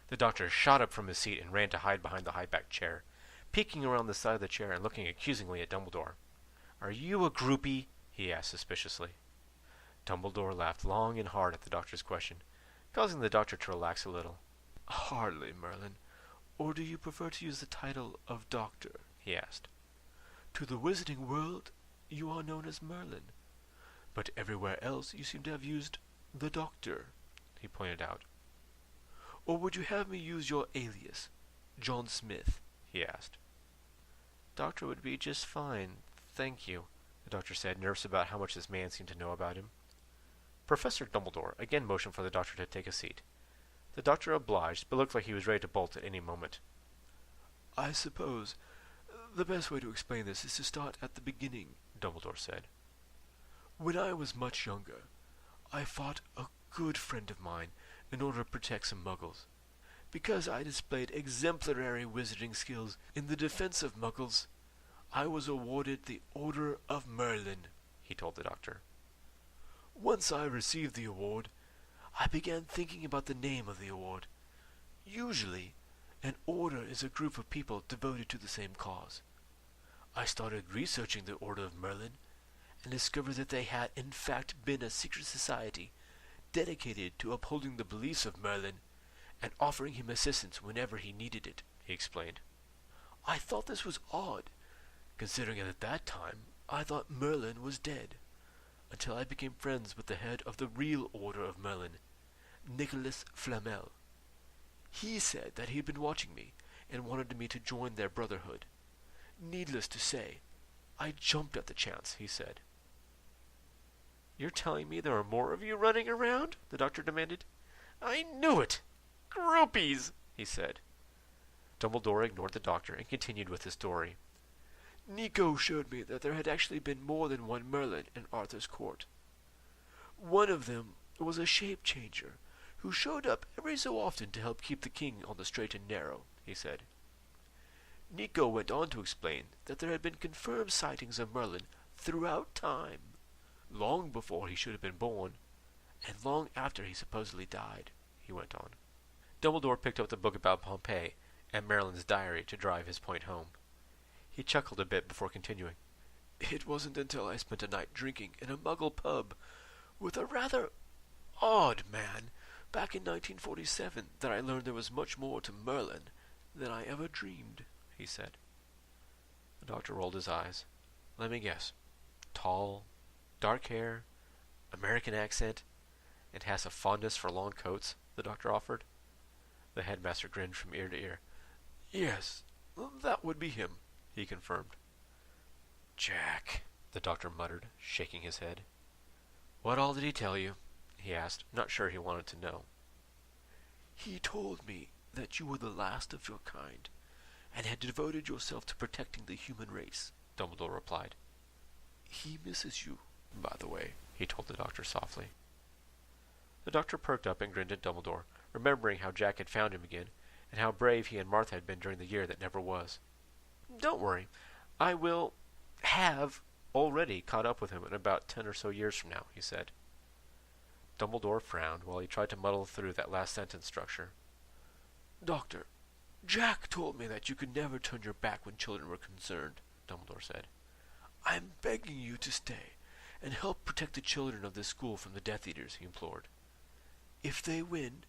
The doctor shot up from his seat and ran to hide behind the high-backed chair, peeking around the side of the chair and looking accusingly at Dumbledore. "Are you a groupie?" he asked suspiciously. Dumbledore laughed long and hard at the doctor's question, causing the doctor to relax a little. "Hardly, Merlin. Or do you prefer to use the title of Doctor?" he asked. "To the wizarding world, you are known as Merlin, but everywhere else you seem to have used the Doctor," he pointed out. "Or would you have me use your alias, John Smith?" he asked. "Doctor would be just fine, thank you," the doctor said, nervous about how much this man seemed to know about him. Professor Dumbledore again motioned for the doctor to take a seat. The doctor obliged, but looked like he was ready to bolt at any moment. "I suppose the best way to explain this is to start at the beginning," Dumbledore said. "When I was much younger, I fought a good friend of mine in order to protect some muggles. Because I displayed exemplary wizarding skills in the defense of muggles, I was awarded the Order of Merlin," he told the doctor. "Once I received the award, I began thinking about the name of the award. Usually, an order is a group of people devoted to the same cause. I started researching the Order of Merlin and discovered that they had in fact been a secret society dedicated to upholding the beliefs of Merlin and offering him assistance whenever he needed it," he explained. "I thought this was odd, considering at that time I thought Merlin was dead, until I became friends with the head of the real Order of Merlin, Nicholas Flamel. He said that he had been watching me and wanted me to join their brotherhood. Needless to say, I jumped at the chance," he said. "You're telling me there are more of you running around?" the doctor demanded. "I knew it! Groupies!" he said. Dumbledore ignored the doctor and continued with his story. "Nico showed me that there had actually been more than one Merlin in Arthur's court. One of them was a shape-changer who showed up every so often to help keep the king on the straight and narrow," he said. Nico went on to explain that there had been confirmed sightings of Merlin throughout time, long before he should have been born, and long after he supposedly died, he went on. Dumbledore picked up the book about Pompeii and Merlin's diary to drive his point home. He chuckled a bit before continuing. "It wasn't until I spent a night drinking in a Muggle pub with a rather odd man back in 1947 that I learned there was much more to Merlin than I ever dreamed," he said. The doctor rolled his eyes. "Let me guess. Tall, dark hair, American accent, and has a fondness for long coats," the doctor offered. The headmaster grinned from ear to ear. "Yes, that would be him," he confirmed. "Jack," the doctor muttered, shaking his head. "What all did he tell you?" he asked, not sure he wanted to know. "He told me that you were the last of your kind, and had devoted yourself to protecting the human race," Dumbledore replied. "He misses you, by the way," he told the doctor softly. The doctor perked up and grinned at Dumbledore, remembering how Jack had found him again, and how brave he and Martha had been during the year that never was. "Don't worry. I have already caught up with him in about 10 or so years from now," he said. Dumbledore frowned while he tried to muddle through that last sentence structure. "Doctor, Jack told me that you could never turn your back when children were concerned," Dumbledore said. "I'm begging you to stay and help protect the children of this school from the Death Eaters," he implored. "If they win,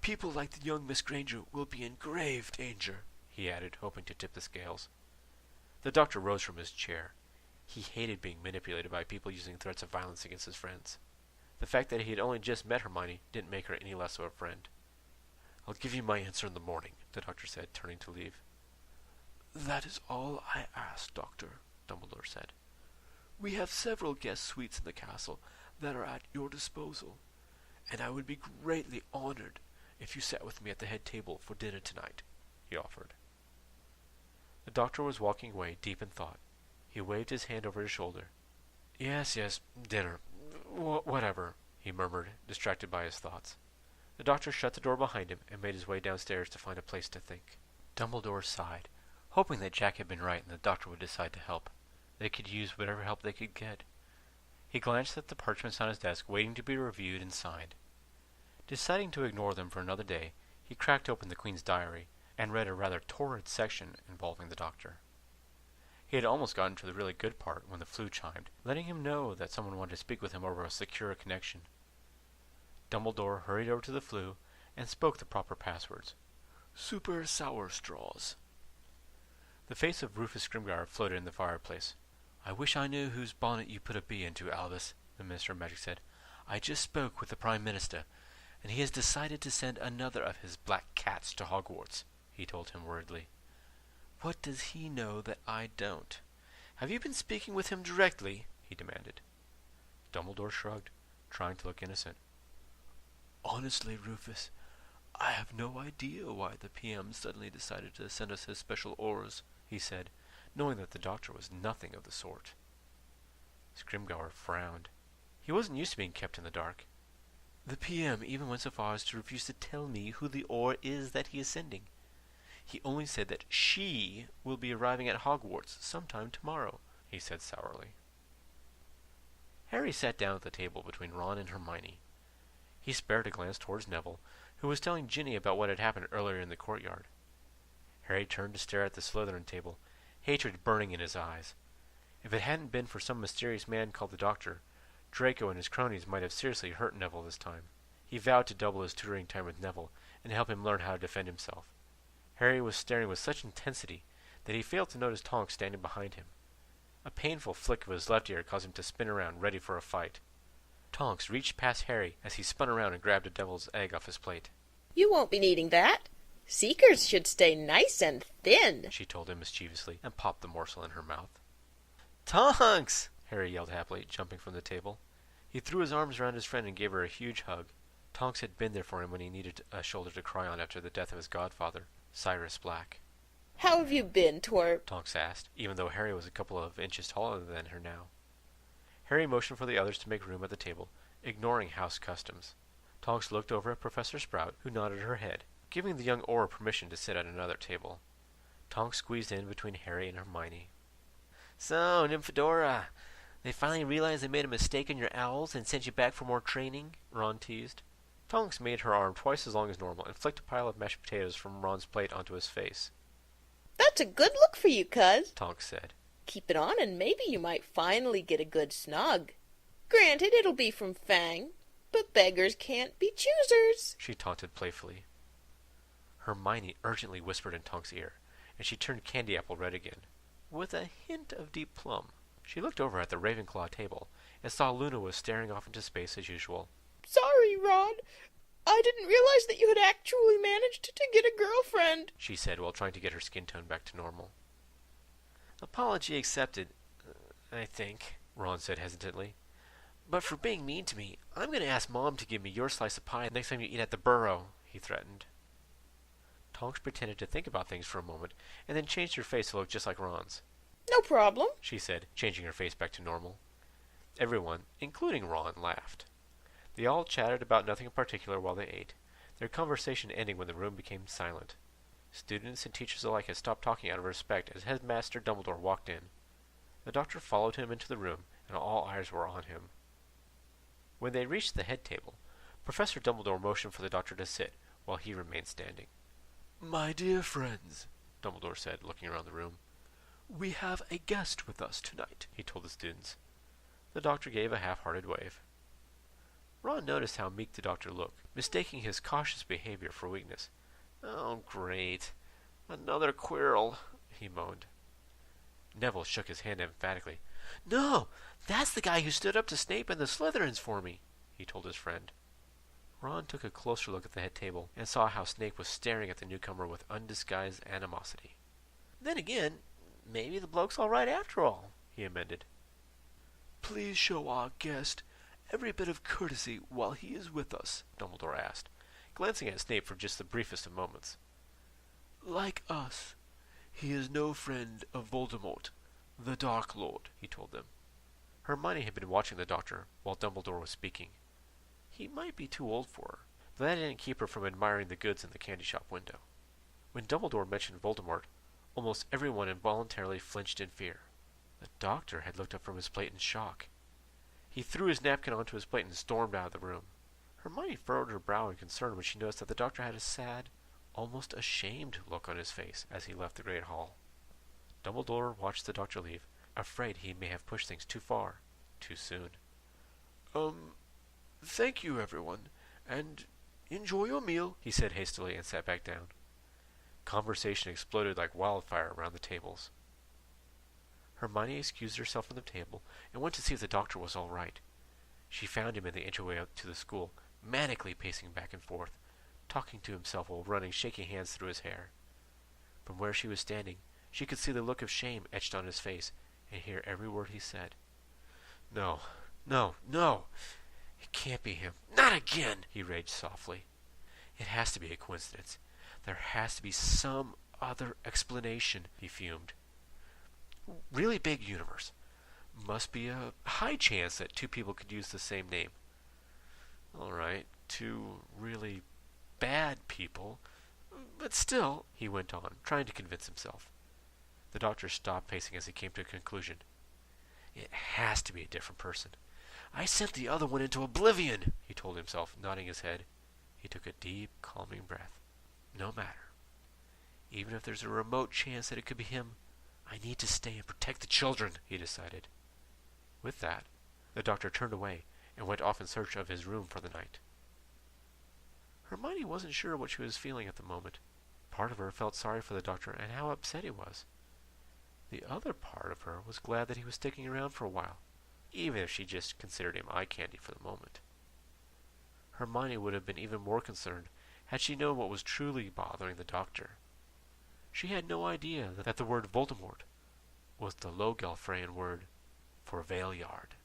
people like the young Miss Granger will be in grave danger," he added, hoping to tip the scales. The doctor rose from his chair. He hated being manipulated by people using threats of violence against his friends. The fact that he had only just met Hermione didn't make her any less of a friend. "I'll give you my answer in the morning," the doctor said, turning to leave. "That is all I ask, Doctor," Dumbledore said. "We have several guest suites in the castle that are at your disposal, and I would be greatly honored if you sat with me at the head table for dinner tonight," he offered. The doctor was walking away, deep in thought. He waved his hand over his shoulder. Yes, dinner. Whatever," he murmured, distracted by his thoughts. The doctor shut the door behind him and made his way downstairs to find a place to think. Dumbledore sighed, hoping that Jack had been right and the doctor would decide to help. They could use whatever help they could get. He glanced at the parchments on his desk, waiting to be reviewed and signed. Deciding to ignore them for another day, He cracked open the Queen's diary and read a rather torrid section involving the Doctor. He had almost gotten to the really good part when the flue chimed, letting him know that someone wanted to speak with him over a secure connection. Dumbledore hurried over to the flue and spoke the proper passwords. Super sour straws. The face of Rufus Scrimgeour floated in the fireplace. I wish I knew whose bonnet you put a bee into, Albus, the Minister of Magic said. I just spoke with the Prime Minister, and he has decided to send another of his black cats to Hogwarts, he told him worriedly. What does he know that I don't? Have you been speaking with him directly? He demanded. Dumbledore shrugged, trying to look innocent. Honestly, Rufus, I have no idea why the PM suddenly decided to send us his special orders, he said, knowing that the Doctor was nothing of the sort. Scrimgeour frowned. He wasn't used to being kept in the dark. The PM even went so far as to refuse to tell me who the Auror is that he is sending. He only said that she will be arriving at Hogwarts sometime tomorrow, he said sourly. Harry sat down at the table between Ron and Hermione. He spared a glance towards Neville, who was telling Ginny about what had happened earlier in the courtyard. Harry turned to stare at the Slytherin table, hatred burning in his eyes. If it hadn't been for some mysterious man called the Doctor, Draco and his cronies might have seriously hurt Neville this time. He vowed to double his tutoring time with Neville and help him learn how to defend himself. Harry was staring with such intensity that he failed to notice Tonks standing behind him. A painful flick of his left ear caused him to spin around, ready for a fight. Tonks reached past Harry as he spun around and grabbed a devil's egg off his plate. You won't be needing that. Seekers should stay nice and thin, she told him mischievously, and popped the morsel in her mouth. Tonks! Harry yelled happily, jumping from the table. He threw his arms around his friend and gave her a huge hug. Tonks had been there for him when he needed a shoulder to cry on after the death of his godfather, Sirius Black. How have you been, Twerp? Tonks asked, even though Harry was a couple of inches taller than her now. Harry motioned for the others to make room at the table, ignoring house customs. Tonks looked over at Professor Sprout, who nodded her head, giving the young Auror permission to sit at another table. Tonks squeezed in between Harry and Hermione. So, Nymphadora, they finally realized they made a mistake in your owls and sent you back for more training? Ron teased. Tonks made her arm twice as long as normal and flicked a pile of mashed potatoes from Ron's plate onto his face. That's a good look for you, cuz, Tonks said. Keep it on and maybe you might finally get a good snug. Granted, it'll be from Fang, but beggars can't be choosers, she taunted playfully. Hermione urgently whispered in Tonks' ear, and she turned candy apple red again, with a hint of deep plum. She looked over at the Ravenclaw table and saw Luna was staring off into space as usual. Sorry, Ron. I didn't realize that you had actually managed to get a girlfriend, she said while trying to get her skin tone back to normal. Apology accepted, I think, Ron said hesitantly. But for being mean to me, I'm going to ask Mom to give me your slice of pie next time you eat at the Burrow, he threatened. Tonks pretended to think about things for a moment, and then changed her face to look just like Ron's. No problem, she said, changing her face back to normal. Everyone, including Ron, laughed. They all chatted about nothing in particular while they ate, their conversation ending when the room became silent. Students and teachers alike had stopped talking out of respect as Headmaster Dumbledore walked in. The Doctor followed him into the room, and all eyes were on him. When they reached the head table, Professor Dumbledore motioned for the Doctor to sit, while he remained standing. My dear friends, Dumbledore said, looking around the room, we have a guest with us tonight, he told the students. The Doctor gave a half-hearted wave. Ron noticed how meek the Doctor looked, mistaking his cautious behavior for weakness. Oh, great. Another Quirrell, he moaned. Neville shook his hand emphatically. No, that's the guy who stood up to Snape and the Slytherins for me, he told his friend. Ron took a closer look at the head table and saw how Snape was staring at the newcomer with undisguised animosity. Then again, maybe the bloke's all right after all, he amended. Please show our guest every bit of courtesy while he is with us, Dumbledore asked, glancing at Snape for just the briefest of moments. Like us, he is no friend of Voldemort, the Dark Lord, he told them. Hermione had been watching the Doctor while Dumbledore was speaking. He might be too old for her, but that didn't keep her from admiring the goods in the candy shop window. When Dumbledore mentioned Voldemort, almost everyone involuntarily flinched in fear. The Doctor had looked up from his plate in shock. He threw his napkin onto his plate and stormed out of the room. Hermione furrowed her brow in concern when she noticed that the Doctor had a sad, almost ashamed look on his face as he left the great hall. Dumbledore watched the doctor leave, afraid he may have pushed things too far, too soon. Thank you, everyone, and enjoy your meal, he said hastily and sat back down. Conversation exploded like wildfire around the tables. Hermione excused herself from the table and went to see if the doctor was all right. She found him in the entryway up to the school, manically pacing back and forth, talking to himself while running shaky hands through his hair. From where she was standing, she could see the look of shame etched on his face and hear every word he said. No, no, no! It can't be him. Not again! He raged softly. It has to be a coincidence. There has to be some other explanation, he fumed. Really big universe. Must be a high chance that two people could use the same name. All right, two really bad people. But still, he went on, trying to convince himself. The doctor stopped pacing as he came to a conclusion. It has to be a different person. I sent the other one into oblivion, he told himself, nodding his head. He took a deep, calming breath. No matter. Even if there's a remote chance that it could be him, I need to stay and protect the children, he decided. With that, the doctor turned away and went off in search of his room for the night. Hermione wasn't sure what she was feeling at the moment. Part of her felt sorry for the doctor and how upset he was. The other part of her was glad that he was sticking around for a while, even if she just considered him eye candy for the moment. Hermione would have been even more concerned had she known what was truly bothering the doctor. She had no idea that the word Voldemort was the Logelfrayan word for Valeyard.